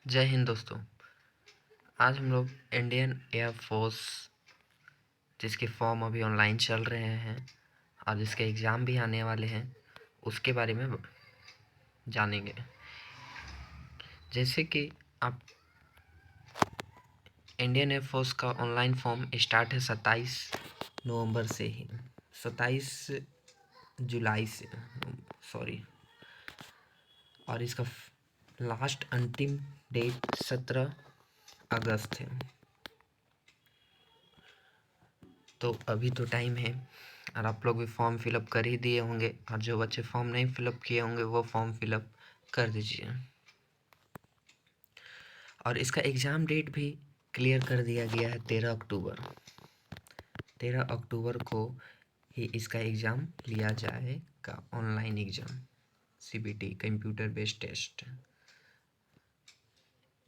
जय हिंद दोस्तों। आज हम लोग इंडियन एयर फोर्स जिसके फॉर्म अभी ऑनलाइन चल रहे हैं और जिसके एग्ज़ाम भी आने वाले हैं उसके बारे में जानेंगे। जैसे कि आप इंडियन एयर फोर्स का ऑनलाइन फॉर्म स्टार्ट है 27 नवंबर से ही, 27 जुलाई से सॉरी, और इसका लास्ट अंतिम डेट 17 अगस्त है। तो अभी तो टाइम है और आप लोग भी फॉर्म फिलअप कर ही दिए होंगे, और जो बच्चे फॉर्म नहीं फिलअप किए होंगे वो फॉर्म फिलअप कर दीजिए। और इसका एग्ज़ाम डेट भी क्लियर कर दिया गया है 13 अक्टूबर। 13 अक्टूबर को ही इसका एग्ज़ाम लिया जाएगा, online exam CBT computer based test.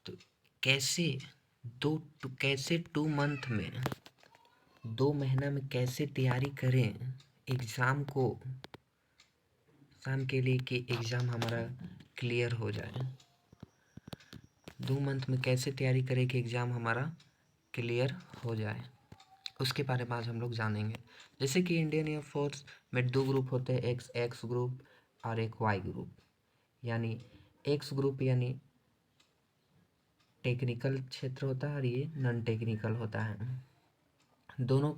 तो कैसे कैसे 2 मंथ में 2 महीना में कैसे तैयारी करें एग्ज़ाम को, एग्ज़ाम के लिए कि एग्ज़ाम हमारा क्लियर हो जाए। 2 मंथ में कैसे तैयारी करें कि एग्ज़ाम हमारा क्लियर हो जाए, उसके बारे में आज हम लोग जानेंगे। जैसे कि इंडियन एयर फोर्स में 2 ग्रुप होते हैं, एक एक्स ग्रुप और एक वाई ग्रुप। यानी एक्स ग्रुप यानी टेक्निकल क्षेत्र होता है और ये नॉन टेक्निकल होता है। दोनों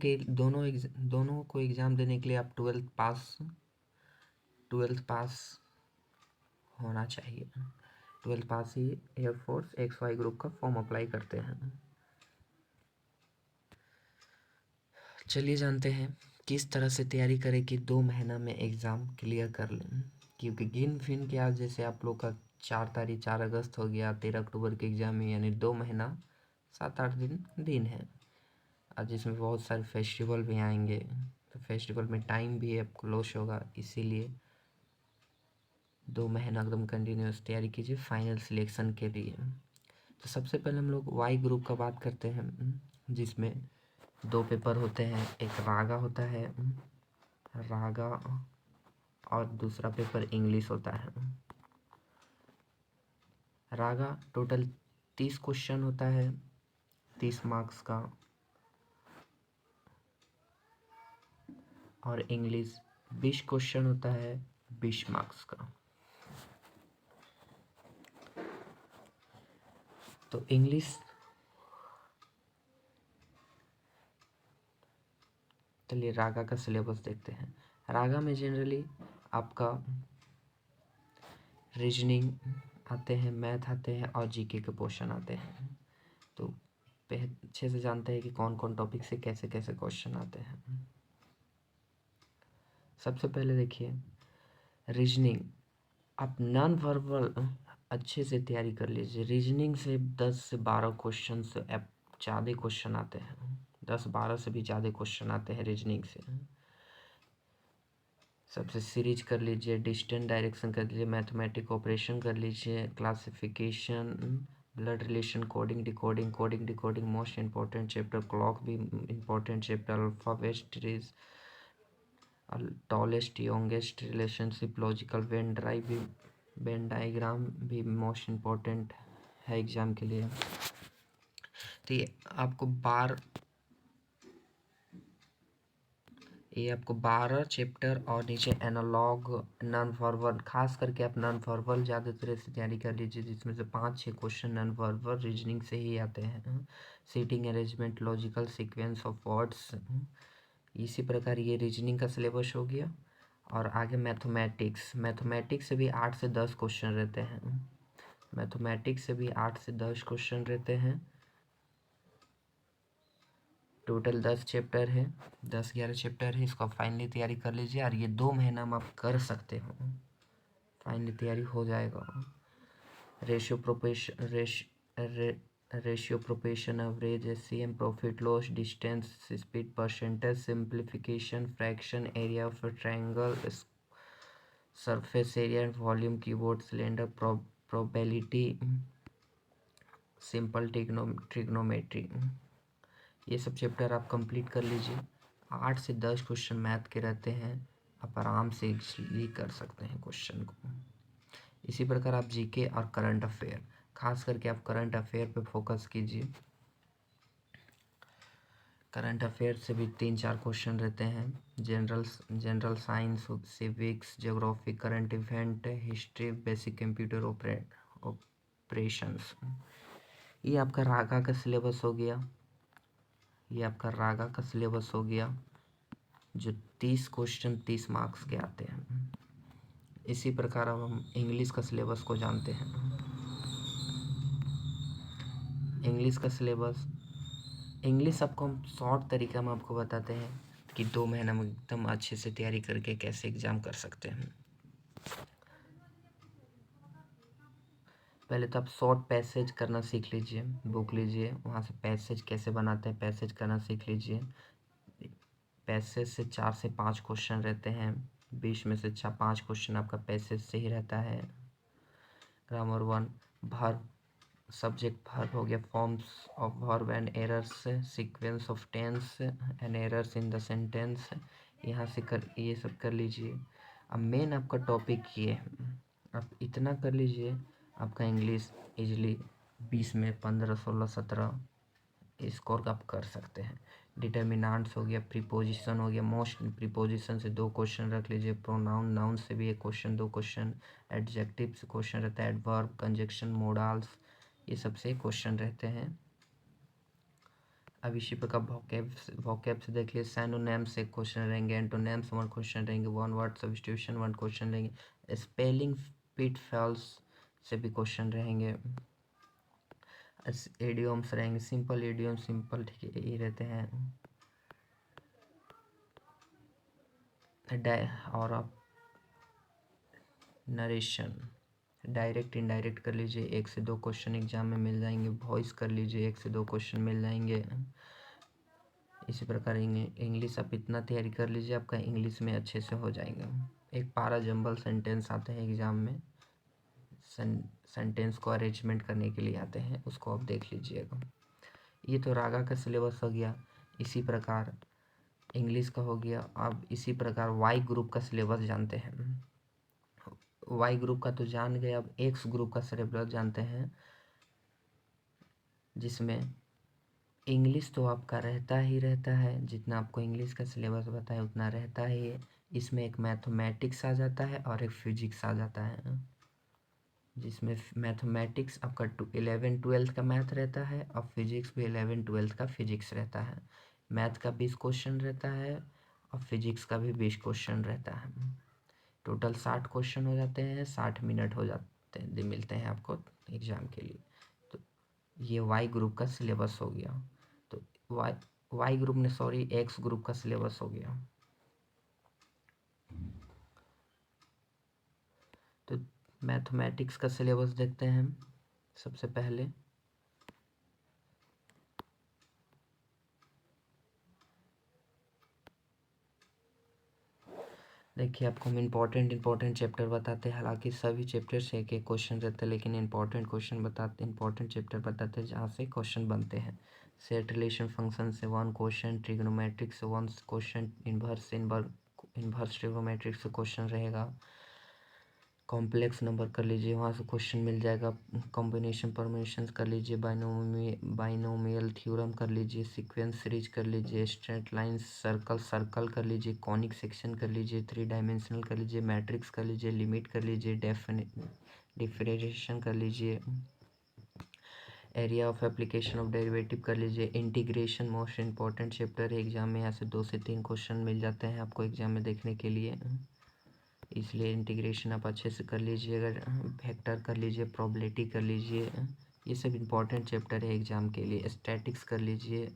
को एग्ज़ाम देने के लिए आप 12th पास होना चाहिए। 12th पास ही एयरफोर्स एक्स वाई ग्रुप का फॉर्म अप्लाई करते हैं। चलिए जानते हैं किस तरह से तैयारी करें कि 2 महीना में एग्ज़ाम क्लियर कर लें। क्योंकि गिन फिन के आज जैसे आप लोग का 4 अगस्त हो गया, 13 अक्टूबर के एग्ज़ाम में, यानी 2 महीना 7-8 दिन है। और जिसमें बहुत सारे फेस्टिवल भी आएंगे, तो फेस्टिवल में टाइम भी आपको लॉस होगा। इसीलिए 2 महीना एकदम कंटिन्यूस तैयारी कीजिए फाइनल सिलेक्शन के लिए। तो सबसे पहले हम लोग वाई ग्रुप का बात करते हैं, जिसमें 2 पेपर होते हैं। एक रागा होता है, रागा, और दूसरा पेपर इंग्लिश होता है। रागा टोटल 30 क्वेश्चन होता है, 30 मार्क्स का, और इंग्लिश 20 क्वेश्चन होता है, 20 मार्क्स का। तो इंग्लिश, चलिए रागा का सिलेबस देखते हैं। रागा में जनरली आपका रीजनिंग आते हैं, मैथ आते हैं और जीके के पोर्शन आते हैं। तो अच्छे से जानते हैं कि कौन कौन टॉपिक से कैसे कैसे क्वेश्चन आते हैं। सबसे पहले देखिए रीजनिंग, आप नॉन वर्बल अच्छे से तैयारी कर लीजिए। रीजनिंग से 10 से 12 क्वेश्चन से ज़्यादा क्वेश्चन आते हैं, 10-12 से भी ज़्यादा क्वेश्चन आते हैं रीजनिंग से। सबसे सीरीज कर लीजिए, डिस्टेंस डायरेक्शन कर लीजिए, मैथमेटिक ऑपरेशन कर लीजिए, classification, blood relation, coding decoding, coding decoding most important chapter, clock भी important chapter, alphabet trees, tallest youngest relationship, logical Venn drive भी, वेन डायग्राम भी मोस्ट इम्पोर्टेंट है एग्ज़ाम के लिए। तो ये आपको 12 चैप्टर और नीचे एनालॉग, नॉन वर्बल, खास करके आप नॉन वर्बल ज़्यादा तरह से तैयारी कर लीजिए, जिसमें से 5-6 क्वेश्चन नॉन वर्बल रीजनिंग से ही आते हैं। Seating arrangement, logical sequence of words, इसी प्रकार ये रीजनिंग का सिलेबस हो गया। और आगे मैथमेटिक्स से भी 8 से 10 क्वेश्चन रहते हैं। मैथमेटिक्स से भी 8 से 10 क्वेश्चन रहते हैं। टोटल 10 चैप्टर है, 10-11 चैप्टर है। इसको फाइनली तैयारी कर लीजिए और ये 2 महीना में आप कर सकते हो, फाइनली तैयारी हो जाएगा। Ratio proportion average, SCM, profit loss, distance speed, percentage, simplification, fraction, area of triangle, surface area, volume, keyboard, cylinder, probability, simple trigonometry, ये सब चैप्टर आप कंप्लीट कर लीजिए। 8 से 10 क्वेश्चन मैथ के रहते हैं, आप आराम से इजीली कर सकते हैं क्वेश्चन को। इसी प्रकार आप जीके और करंट अफेयर, खास करके आप करंट अफेयर पे फोकस कीजिए। करंट अफेयर से भी 3-4 क्वेश्चन रहते हैं। General science, civics, geography, current event, history, basic computer operations. ये आपका रागा का सिलेबस हो गया। ये आपका रागा का सिलेबस हो गया, जो 30 क्वेश्चन 30 मार्क्स के आते हैं। इसी प्रकार अब हम इंग्लिश का सिलेबस को जानते हैं। इंग्लिश का सिलेबस, इंग्लिश आपको हम शॉर्ट तरीका में आपको बताते हैं कि 2 महीना में एकदम अच्छे से तैयारी करके कैसे एग्ज़ाम कर सकते हैं। पहले तो आप शॉर्ट पैसेज करना सीख लीजिए, बुक लीजिए, वहाँ से पैसेज कैसे बनाते हैं पैसेज करना सीख लीजिए। पैसेज से 4 से 5 क्वेश्चन रहते हैं, 20 में से 5 क्वेश्चन आपका पैसेज से ही रहता है। ग्रामर 1, वर्ब, सब्जेक्ट वर्ब हो गया, forms of verb and errors, sequence of tense and errors in the sentence, यहाँ से ये सब कर लीजिए। अब मेन आपका टॉपिक ये है, आप इतना कर लीजिए, आपका इंग्लिश इजली 20 में 15, 16, 17 स्कोर आप कर सकते हैं। डिटर्मिनेंट्स हो गया, प्रीपोजिशन हो गया, मोस्ट प्रीपोजिशन से 2 क्वेश्चन रख लीजिए, प्रोनाउन नाउन से भी 1 क्वेश्चन 2 क्वेश्चन, एडजेक्टिव से क्वेश्चन रहता है, एडवर्ब, कंजक्शन, मोडाल्स, ये सबसे क्वेश्चन रहते हैं। अब इसी प्रकार वोकैब से देखिए, सिनोनिम्स से क्वेश्चन रहेंगे, एंटोनिम्स 1 क्वेश्चन रहेंगे, वन वर्ड सब्स्टिट्यूशन 1 क्वेश्चन रहेंगे, स्पेलिंग पिटफॉल्स से भी क्वेश्चन रहेंगे, इडियम्स रहेंगे, सिंपल इडियम, सिंपल ठीक ये रहते हैं। और आप नरेशन, डायरेक्ट इनडायरेक्ट कर लीजिए, 1 से 2 क्वेश्चन एग्जाम में मिल जाएंगे, वॉइस कर लीजिए, 1 से 2 क्वेश्चन मिल जाएंगे। इसी प्रकार इंग्लिश आप इतना तैयारी कर लीजिए, आपका इंग्लिश में अच्छे से हो जाएगा। एक पारा जंबल सेंटेंस आते हैं एग्जाम में, सेंटेंस को अरेंजमेंट करने के लिए आते हैं, उसको आप देख लीजिएगा। ये तो रागा का सिलेबस हो गया। इसी प्रकार इंग्लिश का हो गया। अब इसी प्रकार वाई ग्रुप का सिलेबस जानते हैं। वाई ग्रुप का तो जान गए, अब एक्स ग्रुप का सिलेबस जानते हैं, जिसमें इंग्लिश तो आपका रहता ही रहता है, जितना आपको इंग्लिश का सिलेबस बताया उतना रहता ही है। इसमें एक मैथमेटिक्स आ जाता है और एक फिजिक्स आ जाता है, जिसमें मैथमेटिक्स आपका 11-12 का मैथ रहता है और फिजिक्स भी 11-12 का फिजिक्स रहता है। मैथ का 20 क्वेश्चन रहता है और फिजिक्स का भी 20 क्वेश्चन रहता है। टोटल 60 क्वेश्चन हो जाते हैं, 60 मिनट हो जाते हैं, मिलते हैं आपको एग्ज़ाम के लिए। तो ये वाई ग्रुप का सिलेबस हो गया। तो वाई ग्रुप ने सॉरी एक्स ग्रुप का सिलेबस हो गया। तो मैथमेटिक्स का सिलेबस देखते हैं हम सबसे पहले। देखिए आपको हम इम्पोर्टेंट चैप्टर बताते हैं, हालांकि सभी चैप्टर से एक एक क्वेश्चन रहते हैं, लेकिन इम्पोर्टेंट चैप्टर बताते हैं जहाँ से क्वेश्चन बनते हैं। सेट रिलेशन फंक्शन से 1 क्वेश्चन, ट्रिग्नोमेट्रिक्स से 1 क्वेश्चन, इन्वर्स ट्रिग्नोमेट्रिक्स से क्वेश्चन रहेगा। कॉम्प्लेक्स नंबर कर लीजिए, वहाँ से क्वेश्चन मिल जाएगा। कॉम्बिनेशन परम्यूटेशन कर लीजिए, बाइनोमियल थ्योरम कर लीजिए, सीक्वेंस सीरीज कर लीजिए, स्ट्रेट लाइन सर्कल कर लीजिए, कॉनिक सेक्शन कर लीजिए, 3 डायमेंशनल कर लीजिए, मैट्रिक्स कर लीजिए, लिमिट कर लीजिए, डिफरेंशिएशन कर लीजिए, area of application of derivative कर लीजिए, इंटीग्रेशन मोस्ट इंपॉर्टेंट चैप्टर है एग्जाम में, यहाँ से 2 से 3 क्वेश्चन मिल जाते हैं आपको एग्जाम में देखने के लिए, इसलिए इंटीग्रेशन आप अच्छे से कर लीजिए। अगर वेक्टर कर लीजिए, प्रोबेबिलिटी कर लीजिए, ये सब इम्पोर्टेंट चैप्टर है एग्जाम के लिए। स्टैटिक्स कर लीजिए,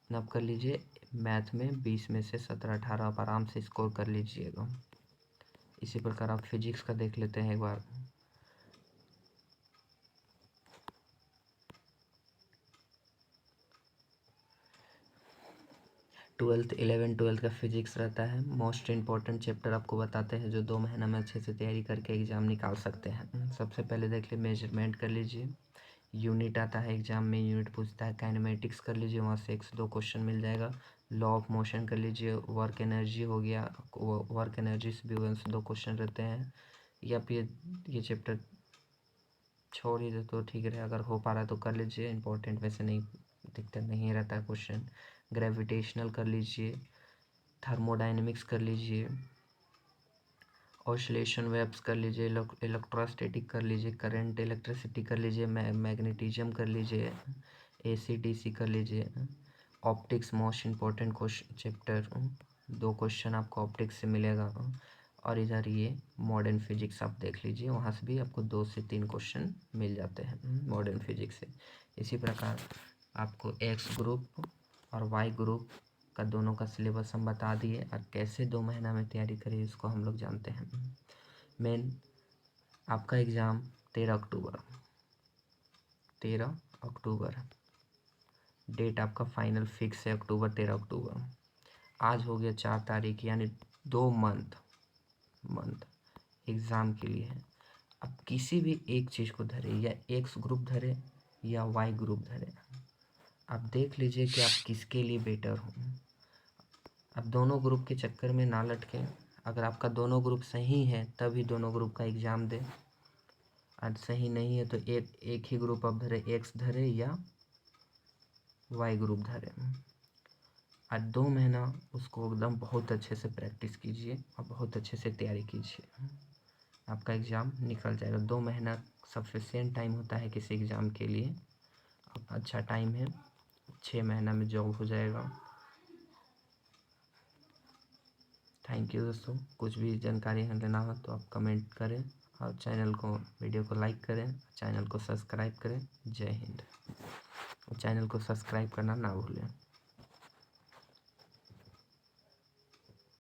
आप कर लीजिए। मैथ में 20 में से 17-18 आप आराम से स्कोर कर लीजिएगा। इसी प्रकार आप फिजिक्स का देख लेते हैं एक बार। 11-12 का फिजिक्स रहता है। मोस्ट इम्पॉर्टेंट चैप्टर आपको बताते हैं, जो 2 महीना में अच्छे से तैयारी करके एग्ज़ाम निकाल सकते हैं। सबसे पहले देख लीजिए मेजरमेंट कर लीजिए, यूनिट आता है एग्जाम में, यूनिट पूछता है। काइनेमेटिक्स कर लीजिए, वहाँ से 1 से 2 क्वेश्चन मिल जाएगा। लॉ ऑफ मोशन कर लीजिए, वर्क एनर्जी हो गया, वर्क एनर्जी से भी 1 से 2 क्वेश्चन रहते हैं। या फिर ये चैप्टर छोड़ ही दे तो ठीक रहे, अगर हो पा रहा है तो कर लीजिए, इम्पोर्टेंट वैसे नहीं, दिक्कत नहीं रहता है क्वेश्चन। ग्रेविटेशनल कर लीजिए, थर्मोडाइनमिक्स कर लीजिए, ऑसिलेशन वेव्स कर लीजिए, इलेक्ट्रोस्टैटिक कर लीजिए, करंट इलेक्ट्रिसिटी कर लीजिए, मैग्नेटिज्म कर लीजिए, AC/DC कर लीजिए, optics most important question chapter, 2 question आपको ऑप्टिक्स से मिलेगा। और इधर ये मॉडर्न फिजिक्स आप देख लीजिए, वहाँ से भी आपको 2 से 3 क्वेश्चन मिल जाते हैं मॉडर्न फिजिक्स से। इसी प्रकार आपको एक्स ग्रुप और वाई ग्रुप का दोनों का सिलेबस हम बता दिए, और कैसे 2 महीना में तैयारी करें इसको हम लोग जानते हैं। मेन आपका एग्ज़ाम 13 अक्टूबर डेट आपका फाइनल फिक्स है, अक्टूबर 13 अक्टूबर। आज हो गया 4 तारीख, यानी 2 मंथ एग्ज़ाम के लिए है। अब किसी भी एक चीज़ को धरे, या एक्स ग्रुप धरे या वाई ग्रुप धरे, आप देख लीजिए कि आप किसके लिए बेटर हो। अब दोनों ग्रुप के चक्कर में ना लटके, अगर आपका दोनों ग्रुप सही है तभी दोनों ग्रुप का एग्ज़ाम दे, और सही नहीं है तो एक ही ग्रुप आप धरे, एक्स धरे या वाई ग्रुप धरे, और 2 महीना उसको एकदम बहुत अच्छे से प्रैक्टिस कीजिए और बहुत अच्छे से तैयारी कीजिए, आपका एग्ज़ाम निकल जाएगा। 2 महीना सफिशिएंट टाइम होता है किसी एग्ज़ाम के लिए, अच्छा टाइम है, 6 महीना में जॉब हो जाएगा। थैंक यू दोस्तों, कुछ भी जानकारी लेना हो तो आप कमेंट करें, और चैनल को, वीडियो को लाइक करें, चैनल को सब्सक्राइब करें। जय हिंद। चैनल को सब्सक्राइब करना ना भूलें।